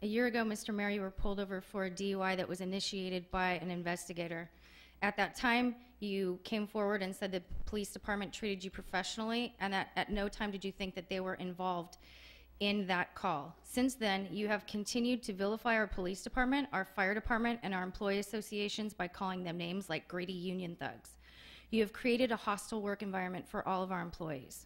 A year ago, Mr. Mayor, you were pulled over for a DUI that was initiated by an investigator. At that time, you came forward and said the police department treated you professionally, and that at no time did you think that they were involved in that call. Since then, you have continued to vilify our police department, our fire department, and our employee associations by calling them names like greedy union thugs. You have created a hostile work environment for all of our employees.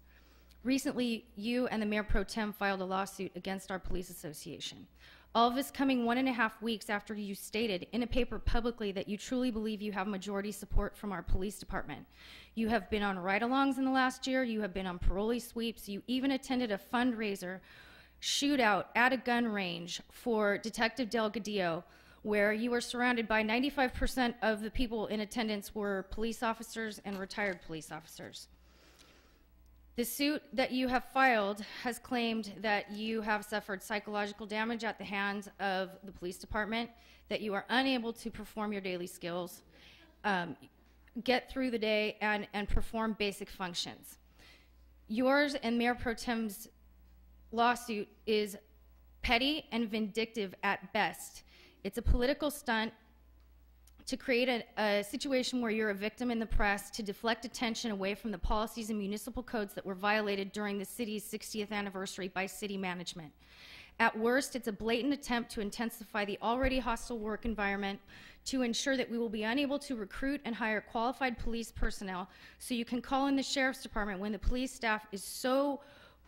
Recently, you and the Mayor Pro Tem filed a lawsuit against our police association. All of this coming 1.5 weeks after you stated in a paper publicly that you truly believe you have majority support from our police department. You have been on ride-alongs in the last year, you have been on parolee sweeps, you even attended a fundraiser shootout at a gun range for Detective Delgadillo, where you were surrounded by 95% of the people in attendance were police officers and retired police officers. The suit that you have filed has claimed that you have suffered psychological damage at the hands of the police department, that you are unable to perform your daily skills, get through the day, and perform basic functions. Yours and Mayor Pro Tem's lawsuit is petty and vindictive at best. It's a political stunt to create a situation where you're a victim in the press, to deflect attention away from the policies and municipal codes that were violated during the city's 60th anniversary by city management. At worst, it's a blatant attempt to intensify the already hostile work environment to ensure that we will be unable to recruit and hire qualified police personnel, so you can call in the sheriff's department when the police staff is so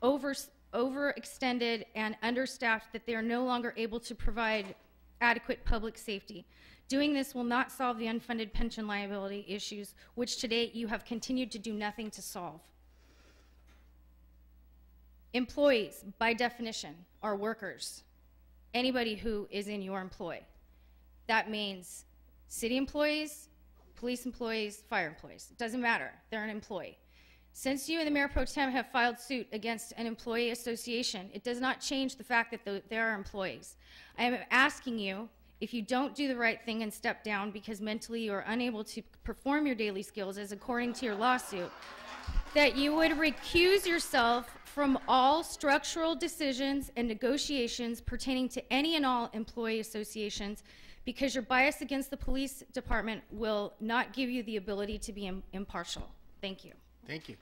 overextended and understaffed that they are no longer able to provide adequate public safety. Doing this will not solve the unfunded pension liability issues, which to date you have continued to do nothing to solve. Employees, by definition, are workers. Anybody who is in your employ. That means city employees, police employees, fire employees. It doesn't matter. They're an employee. Since you and the Mayor Pro Tem have filed suit against an employee association, it does not change the fact that they are employees. I am asking you, if you don't do the right thing and step down because mentally you are unable to perform your daily skills as according to your lawsuit, that you would recuse yourself from all structural decisions and negotiations pertaining to any and all employee associations, because your bias against the police department will not give you the ability to be impartial. Thank you. Thank you.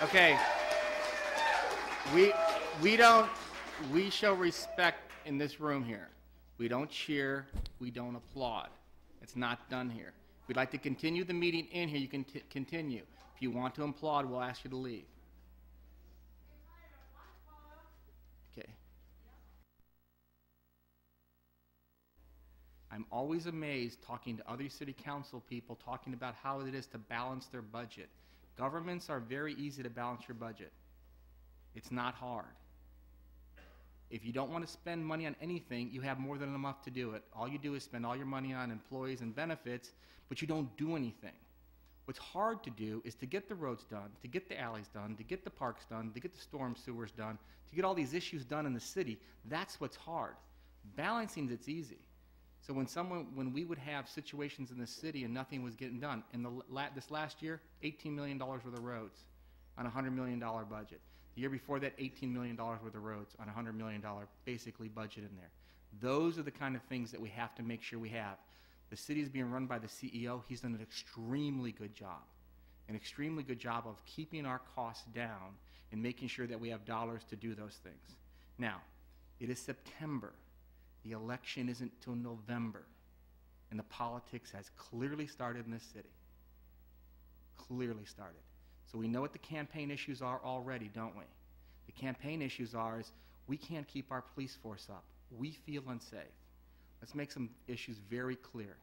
Okay. We show respect in this room here. We don't cheer, we don't applaud. It's not done here. If we'd like to continue the meeting in here, you can continue. If you want to applaud, we'll ask you to leave. Okay. I'm always amazed talking to other city council people talking about how it is to balance their budget. Governments are very easy to balance your budget. It's not hard. If you don't want to spend money on anything, you have more than enough to do it. All you do is spend all your money on employees and benefits, but you don't do anything. What's hard to do is to get the roads done, to get the alleys done, to get the parks done, to get the storm sewers done, to get all these issues done in the city. That's what's hard. Balancing it's easy. So when we would have situations in the city and nothing was getting done, in this last year, $18 million worth of roads on a $100 million budget. The year before that, $18 million worth of roads on a $100 million basically budget in there. Those are the kind of things that we have to make sure we have. The city is being run by the CEO. He's done an extremely good job of keeping our costs down and making sure that we have dollars to do those things. Now, it is September. The election isn't till November, and the politics has clearly started in this city. Clearly started. So we know what the campaign issues are already, don't we? The campaign issues are is we can't keep our police force up. We feel unsafe. Let's make some issues very clear.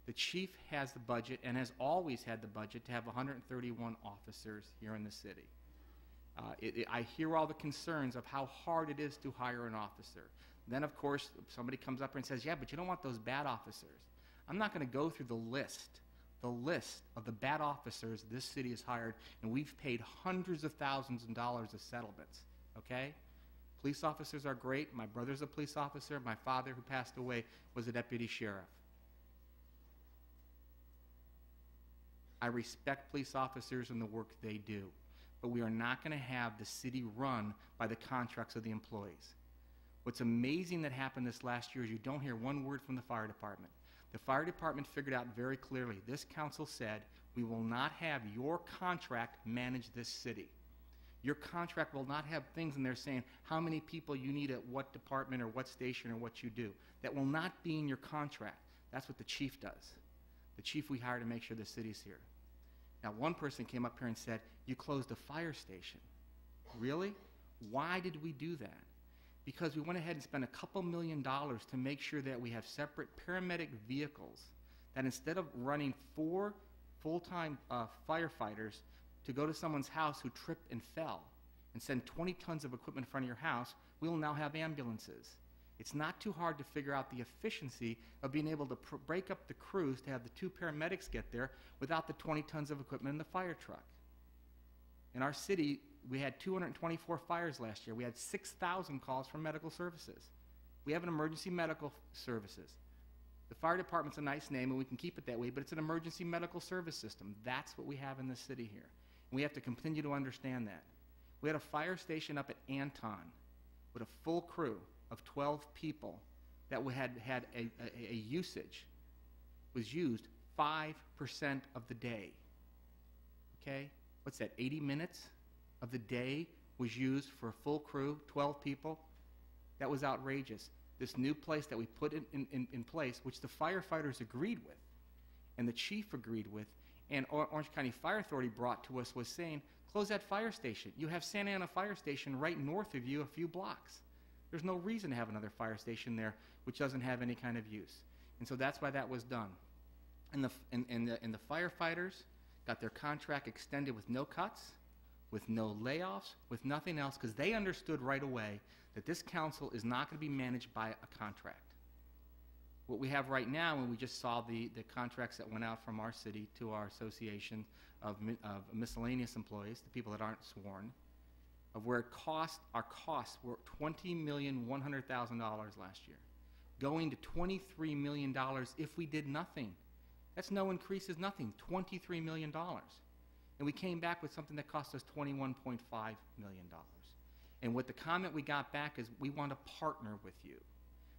The chief has the budget and has always had the budget to have 131 officers here in the city. I hear all the concerns of how hard it is to hire an officer. Then, of course, somebody comes up and says, yeah, but you don't want those bad officers. I'm not going to go through the list of the bad officers this city has hired, and we've paid hundreds of thousands of dollars of settlements, okay? Police officers are great. My brother's a police officer. My father, who passed away, was a deputy sheriff. I respect police officers and the work they do. but we are not going to have the city run by the contracts of the employees. What's amazing that happened this last year is you don't hear one word from the fire department. The fire department figured out very clearly, this council said, we will not have your contract manage this city. Your contract will not have things in there saying how many people you need at what department or what station or what you do. That will not be in your contract. That's what the chief does. The chief we hire to make sure the city's here. Now, one person came up here and said, you closed a fire station. Really? Why did we do that? Because we went ahead and spent a couple $1 million to make sure that we have separate paramedic vehicles, that instead of running 4 full-time firefighters to go to someone's house who tripped and fell and send 20 tons of equipment in front of your house, we will now have ambulances. It's not too hard to figure out the efficiency of being able to break up the crews to have the 2 paramedics get there without the 20 tons of equipment in the fire truck. In our city, we had 224 fires last year. We had 6,000 calls from medical services. We have an emergency medical services. The fire department's a nice name, and we can keep it that way, but it's an emergency medical service system. That's what we have in this city here. And we have to continue to understand that. We had a fire station up at Anton with a full crew of 12 people that had a usage, was used 5% of the day. Okay? What's that, 80 minutes of the day was used for a full crew, 12 people? That was outrageous. This new place that we put in place, which the firefighters agreed with, and the chief agreed with, and Orange County Fire Authority brought to us, was saying, close that fire station. You have Santa Ana Fire Station right north of you a few blocks. There's no reason to have another fire station there which doesn't have any kind of use. And so that's why that was done. And the firefighters got their contract extended with no cuts, with no layoffs, with nothing else, because they understood right away that this council is not going to be managed by a contract. What we have right now, and we just saw the contracts that went out from our city to our association of miscellaneous employees, the people that aren't sworn, of where our costs were $20,100,000 last year, going to $23 million if we did nothing. That's no increase, is nothing, $23 million. And we came back with something that cost us $21.5 million. And what the comment we got back is, we want to partner with you.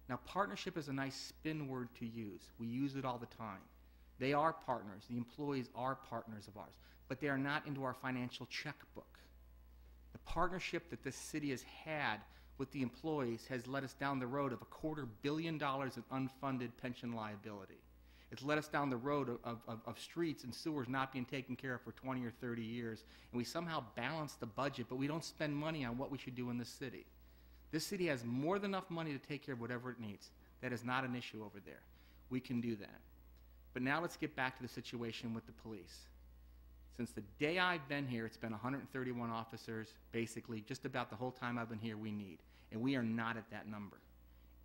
Now, partnership is a nice spin word to use. We use it all the time. They are partners. The employees are partners of ours. But they are not into our financial checkbook. The partnership that this city has had with the employees has led us down the road of $250 million in unfunded pension liability. It's led us down the road of streets and sewers not being taken care of for 20 or 30 years. And we somehow balance the budget, but we don't spend money on what we should do in this city. This city has more than enough money to take care of whatever it needs. That is not an issue over there. We can do that. But now let's get back to the situation with the police. Since the day I've been here, it's been 131 officers, basically, just about the whole time I've been here we need. And we are not at that number.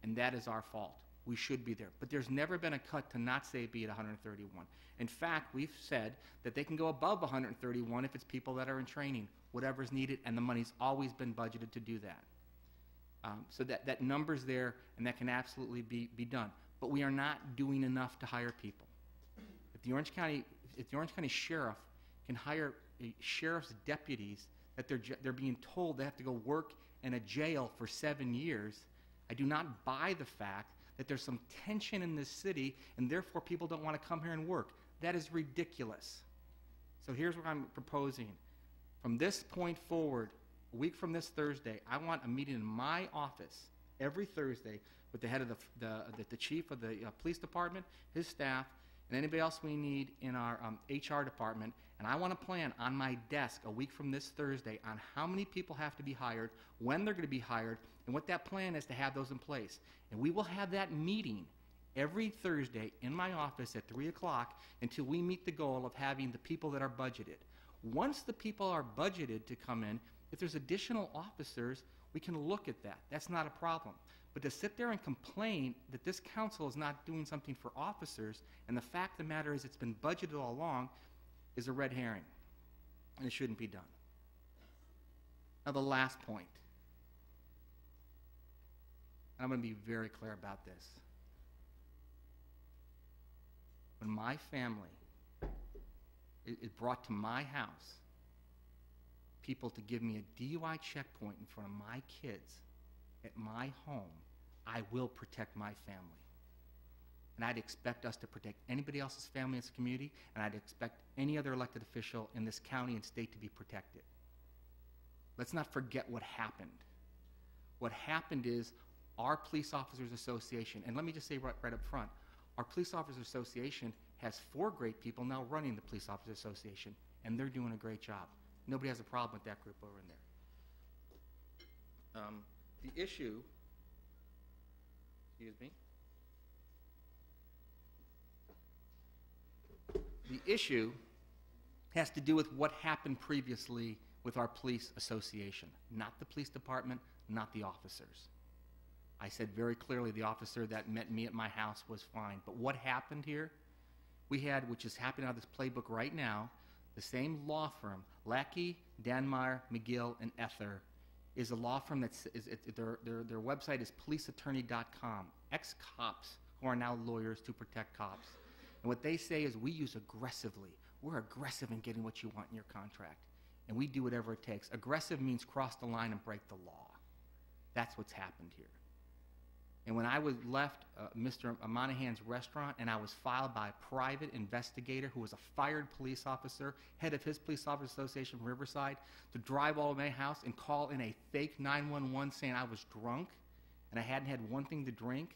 And that is our fault. We should be there. But there's never been a cut to not say be at 131. In fact, we've said that they can go above 131 if it's people that are in training, whatever's needed, and the money's always been budgeted to do that. So that number's there, and that can absolutely be done. But we are not doing enough to hire people. If the Orange County Sheriff can hire sheriff's deputies that they're being told they have to go work in a jail for 7 years, I do not buy the fact that there's some tension in this city and therefore people don't want to come here and work. That is ridiculous. So here's what I'm proposing. From this point forward, a week from this Thursday, I want a meeting in my office every Thursday with the head of the chief of the police department, his staff, and anybody else we need in our HR department. And I want to plan on my desk a week from this Thursday on how many people have to be hired, when they're going to be hired, and what that plan is to have those in place. And we will have that meeting every Thursday in my office at 3 o'clock until we meet the goal of having the people that are budgeted. Once the people are budgeted to come in, if there's additional officers, we can look at that. That's not a problem. But to sit there and complain that this council is not doing something for officers, and the fact of the matter is it's been budgeted all along, is a red herring. And it shouldn't be done. Now the last point. And I'm going to be very clear about this. When my family is brought to my house, people to give me a DUI checkpoint in front of my kids at my home, I will protect my family. And I'd expect us to protect anybody else's family in this community, and I'd expect any other elected official in this county and state to be protected. Let's not forget what happened. What happened is our Police Officers Association, and let me just say right up front, our Police Officers Association has 4 great people now running the Police Officers Association, and they're doing a great job. Nobody has a problem with that group over in there. The issue, excuse me, the issue has to do with what happened previously with our police association, not the police department, not the officers. I said very clearly the officer that met me at my house was fine, but what happened here? We had, which is happening out of this playbook right now, the same law firm, Lackey, Danmar, McGill, and Ether, is a law firm that's, their website is policeattorney.com, ex-cops who are now lawyers to protect cops. And what they say is we use aggressively. We're aggressive in getting what you want in your contract, and we do whatever it takes. Aggressive means cross the line and break the law. That's what's happened here. And when I was left Mr. Monahan's restaurant and I was filed by a private investigator who was a fired police officer, head of his police officer association from Riverside, to drive all to my house and call in a fake 911 saying I was drunk and I hadn't had one thing to drink,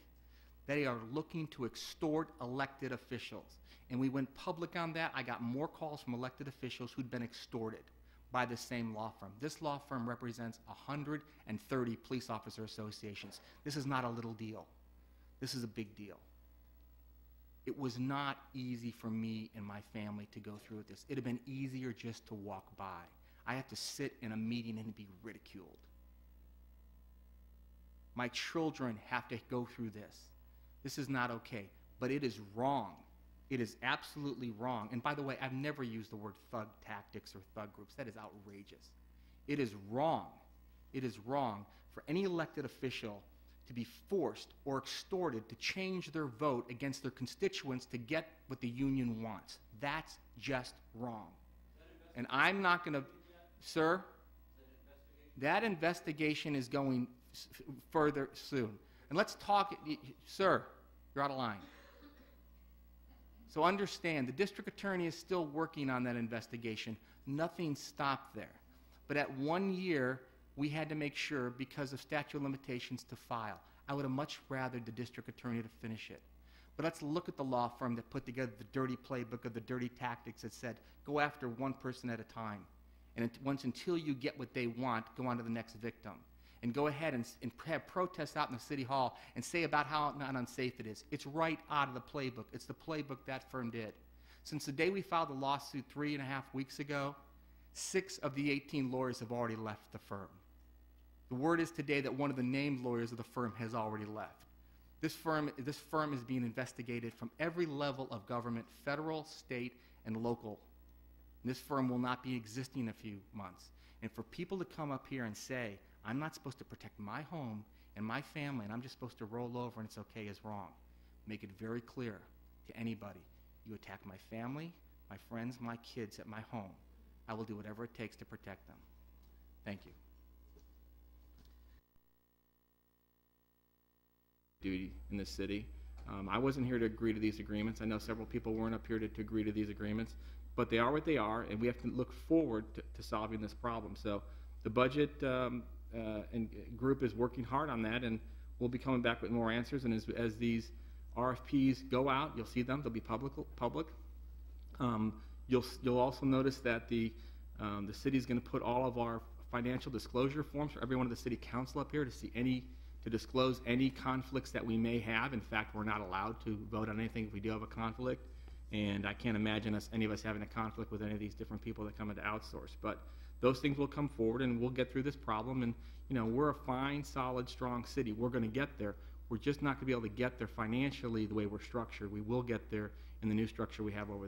they are looking to extort elected officials. And we went public on that. I got more calls from elected officials who'd been extorted by the same law firm. This law firm represents 130 police officer associations. This is not a little deal. This is a big deal. It was not easy for me and my family to go through with this. It would have been easier just to walk by. I have to sit in a meeting and be ridiculed. My children have to go through this. This is not okay, but it is wrong. It is absolutely wrong. And by the way, I've never used the word thug tactics or thug groups. That is outrageous. It is wrong. It is wrong for any elected official to be forced or extorted to change their vote against their constituents to get what the union wants. That's just wrong. And I'm not going to, sir, that investigation is going further soon. And let's talk, sir, you're out of line. So understand, the district attorney is still working on that investigation. Nothing stopped there. But at 1 year, we had to make sure, because of statute of limitations, to file. I would have much rather the district attorney to finish it. But let's look at the law firm that put together the dirty playbook of the dirty tactics that said, go after one person at a time. And until you get what they want, go on to the next victim. And go ahead and have protests out in the city hall and say about how not unsafe it is. It's right out of the playbook. It's the playbook that firm did. Since the day we filed the lawsuit 3.5 weeks ago, 6 of the 18 lawyers have already left the firm. The word is today that one of the named lawyers of the firm has already left. This firm is being investigated from every level of government, federal, state, and local. And this firm will not be existing in a few months. And for people to come up here and say, I'm not supposed to protect my home and my family, and I'm just supposed to roll over and it's okay, is wrong. Make it very clear to anybody. You attack my family, my friends, my kids at my home. I will do whatever it takes to protect them. Thank you. Duty in the city. I wasn't here to agree to these agreements. I know several people weren't up here to agree to these agreements, but they are what they are, and we have to look forward to solving this problem. So the budget and group is working hard on that, and we'll be coming back with more answers. And as these RFPs go out, you'll see them. They'll be public. You'll also notice that the city is going to put all of our financial disclosure forms for every one of the city council up here to disclose any conflicts that we may have. In fact, we're not allowed to vote on anything if we do have a conflict, and I can't imagine any of us having a conflict with any of these different people that come into outsource. But those things will come forward, and we'll get through this problem. And we're a fine, solid, strong city. We're going to get there. We're just not going to be able to get there financially the way we're structured. We will get there in the new structure we have over there.